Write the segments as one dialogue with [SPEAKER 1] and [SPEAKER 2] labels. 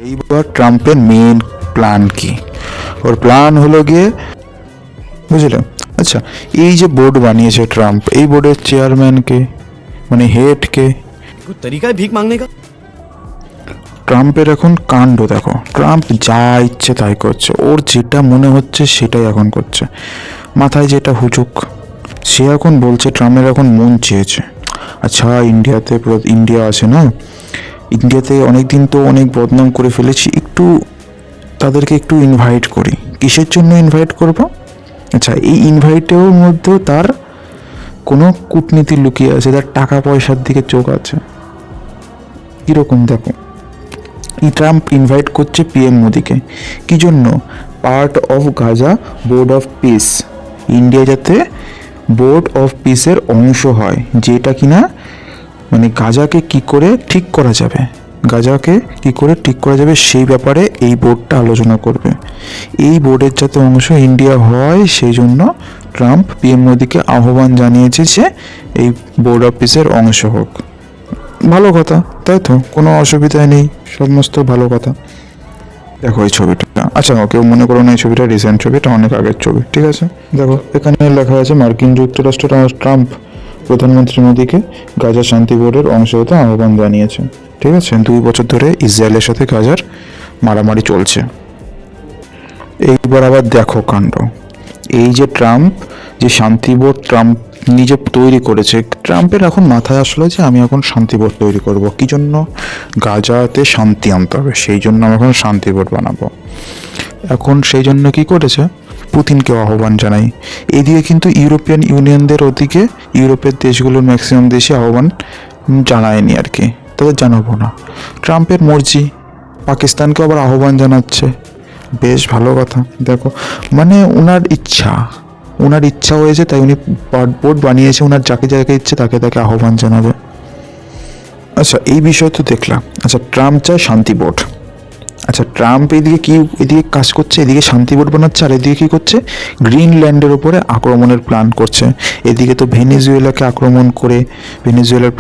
[SPEAKER 1] এইবার ট্রাম্পের main plan কি? ওর প্ল্যান হলো গিয়ে, বুঝলে? আচ্ছা, এই যে বোর্ড বানিয়েছে ট্রাম্প, এই বোর্ডের চেয়ারম্যানকে, মানে হেডকে,
[SPEAKER 2] कोई तरीका है भीख मांगने का?
[SPEAKER 1] ট্রাম্পের এখন কাণ্ড দেখো। ট্রাম্প যা ইচ্ছে তাই করছে, ওর যেটা মনে হচ্ছে সেটাই এখন করছে, মাথায় যেটা হুচুক সে এখন বলছে। ট্রাম্পের এখন মন চেয়েছে, আচ্ছা ইন্ডিয়া আছে না, ইন্ডিয়াতে অনেক দিন তো অনেক বদনাম করে ফেলেছি, একটু তাদেরকে একটু ইনভাইট করি। কিসের জন্য ইনভাইট করব? আচ্ছা, এই ইনভাইটের মধ্যেও তার কোনো কূটনীতি লুকিয়ে আছে, তার টাকা পয়সার দিকে চোখ আছে। কীরকম দেখো, ট্রাম্প ইনভাইট করছে পিএম মোদিকে, কি জন্য? Part of Gaza board of piece, India যাতে বোর্ড অফ পিসের অংশ হয়, যেটা কিনা মানে গাজাকে কি করে ঠিক করা যাবে, সেই ব্যাপারে এই বোর্ডটা আলোচনা করবে। এই বোর্ডের যাতে অংশ ইন্ডিয়া হয়, সেই জন্য ট্রাম্প পিএম মোদিকে আহ্বান জানিয়েছে যে এই বোর্ড অফ পিসের অংশ হোক। ভালো কথা, তাই তো, কোনো অসুবিধা নেই, সমস্ত ভালো কথা। দেখো এই ছবিটা, আচ্ছা কেউ মনে করো না এই ছবিটা রিসেন্ট ছবি, এটা অনেক আগের ছবি, ঠিক আছে? দেখো এখানে লেখা আছে মার্কিন যুক্তরাষ্ট্র ট্রাম্প প্রধানমন্ত্রী মোদীকে গাজা শান্তি বোর্ডের অংশ হতে আহ্বান জানিয়েছে। ঠিক আছে, 2 বছর ধরে ইসরায়েলের সাথে গাজার মারামারি চলছে। এইবার আবার দেখো কাণ্ড, এই যে ট্রাম্প যে শান্তি বোর্ড ট্রাম্প নিজে তৈরি করেছে, ট্রাম্পের এখন মাথায় আসলো যে আমি এখন শান্তি বোর্ড তৈরি করব। কি জন্য? গাজাতে শান্তি আনতে হবে, সেই জন্য আমি এখন শান্তি বোর্ড বানাবো। এখন সেই জন্য কি করেছে, পুতিনকেও আহ্বান জানাই। এদিকে কিন্তু ইউরোপিয়ান ইউনিয়নদের ওদিকে ইউরোপের দেশগুলোর ম্যাক্সিমাম দেশে আহ্বান জানায়নি আর কি, তাদের জানাবো না, ট্রাম্পের মর্জি। পাকিস্তানকে আবার আহ্বান জানাচ্ছে, বেশ ভালো কথা। দেখো মানে ওনার ইচ্ছা হয়েছে, তাই উনি বোর্ড বানিয়েছে, ওনার যাকে যাকে ইচ্ছে তাকে আহ্বান জানাবে। আচ্ছা এই বিষয় তো দেখলাম। আচ্ছা ট্রাম্প চায় শান্তি বোর্ড। আচ্ছা ট্রাম্প এদিকে কাজ করছে, এদিকে শান্তি বোর্ড বানাচ্ছে, আর এদিকে কী করছে, গ্রিনল্যান্ডের ওপরে আক্রমণের প্ল্যান করছে। এদিকে তো ভেনেজুয়েলাকে আক্রমণ করে ভেনেজুয়েলার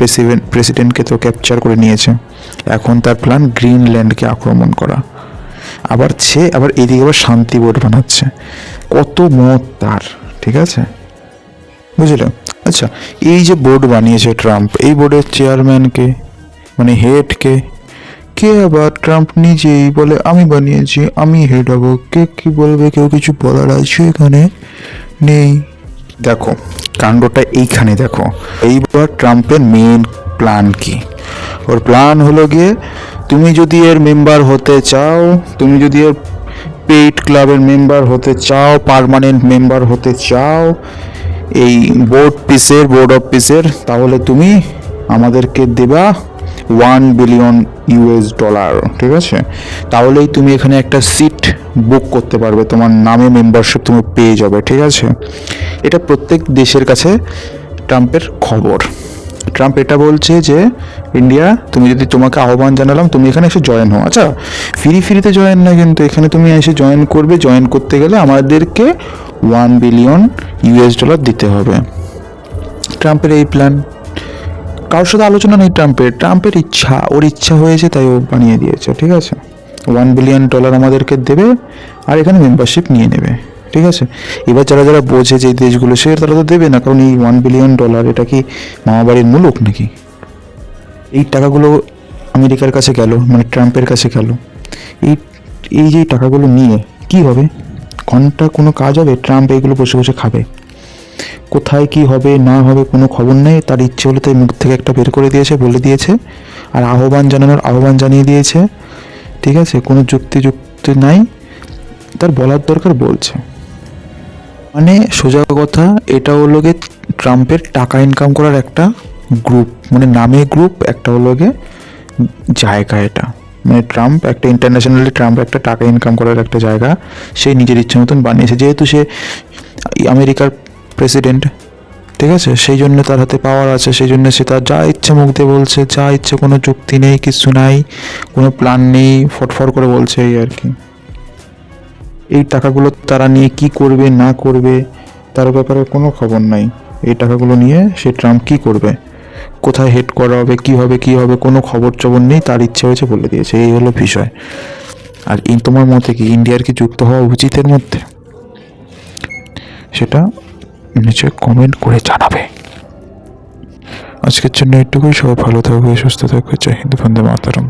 [SPEAKER 1] প্রেসিডেন্টকে তো ক্যাপচার করে নিয়েছে, এখন তার প্ল্যান গ্রিনল্যান্ডকে আক্রমণ করা। আবার এদিকে আবার শান্তি বোর্ড বানাচ্ছে, কত মত তার, ঠিক আছে, বুঝলে? আচ্ছা এই যে বোর্ড বানিয়েছে ট্রাম্প, এই বোর্ডের চেয়ারম্যানকে, মানে হেডকে, কে? আবার ট্রাম্প নিজেই বলে আমি বানিয়েছি, আমি হেড হব। কে কি বলবে, কেউ কিছু বলার আছে এখানে? নেই। দেখো কাণ্ডটা এইখানে দেখো। এইবার ট্রাম্পের মেন প্ল্যান কি? ওর প্ল্যান হলো গিয়ে, তুমি যদি এর মেম্বার হতে চাও, তুমি যদি এর পেইড ক্লাবের মেম্বার হতে চাও, পার্মানেন্ট মেম্বার হতে চাও এই বোর্ড অফ পিসের, তাহলে তুমি আমাদেরকে দেবা $1 বিলিয়ন, ঠিক আছে? তাহলেই তুমি এখানে একটা সিট বুক করতে পারবে, তোমার নামে মেম্বারশিপ তুমি পেয়ে যাবে, ঠিক আছে? এটা প্রত্যেক দেশের কাছে ট্রাম্পের খবর। ট্রাম্প এটা বলছে যে ইন্ডিয়া, তোমাকে আহ্বান জানালাম, তুমি এখানে এসে জয়েন হও। আচ্ছা ফ্রিতে জয়েন না, কিন্তু এখানে তুমি এসে জয়েন করবে, জয়েন করতে গেলে আমাদেরকে $1 বিলিয়ন দিতে হবে। ট্রাম্পের এই প্ল্যান, কারোর সাথে আলোচনা নেই ট্রাম্পের ইচ্ছা, ওর ইচ্ছা হয়েছে তাই ও বানিয়ে দিয়েছে, ঠিক আছে? $1 বিলিয়ন আমাদেরকে দেবে, আর এখানে মেম্বারশিপ নিয়ে নেবে, ঠিক আছে? এবার যারা বোঝে যে দেশগুলো, তারা তো দেবে না, কারণ এই $1 বিলিয়ন এটা কি মামাবাড়ির মুলুক নাকি? এই টাকাগুলো আমেরিকার কাছে গেল, মানে ট্রাম্পের কাছে গেল, এই যে টাকাগুলো নিয়ে কি হবে? ঘন্টা কোনো কাজ হবে? ট্রাম্প এইগুলো বসে বসে খাবে। কোথায় কি হবে না হবে কোনো খবর নেই, তার ইচ্ছে হলে তাই মুখ থেকে একটা বের করে দিয়েছে, বলে দিয়েছে, আর আহ্বান জানিয়ে দিয়েছে, ঠিক আছে? কোনো যুক্তি নাই, তার বলার দরকার বলছে। মানে সোজা কথা, এটা হলো গিয়ে ট্রাম্পের টাকা ইনকাম করার একটা গ্রুপ, মানে নামে গ্রুপ, একটা হলো গিয়ে জায়গা। এটা মানে ট্রাম্প একটা টাকা ইনকাম করার একটা জায়গা সে নিজের ইচ্ছে মতন বানিয়েছে, যেহেতু সে আমেরিকার প্রেসিডেন্ট, ঠিক আছে? সেই জন্য তার হাতে পাওয়ার আছে, সেই জন্য সে তার যা ইচ্ছে মুখ দিয়ে বলছে, যা ইচ্ছে, কোনো যুক্তি নেই, কিছু নাই, কোনো প্ল্যান নেই, ফটফট করে বলছে, এই আর কি। এই টাকাগুলো তারা নিয়ে কি করবে না করবে তার ব্যাপারে কোনো খবর নাই। এই টাকাগুলো নিয়ে সে ট্রাম্প কি করবে, কোথায় হেড করা হবে, কী হবে কোনো খবর টবর নেই, তার ইচ্ছে হয়েছে বলে দিয়েছে, এই হলো বিষয়। আর তোমার মতে কি ইন্ডিয়ার কি যুক্ত হওয়া উচিত এর মধ্যে? সেটা নিচে কমেন্ট করে জানাবে। আজকের জন্য এটুকুই। সবাই ভালো থাকবে, সুস্থ থাকবে। জয় হিন্দ, বন্দে মাতরম।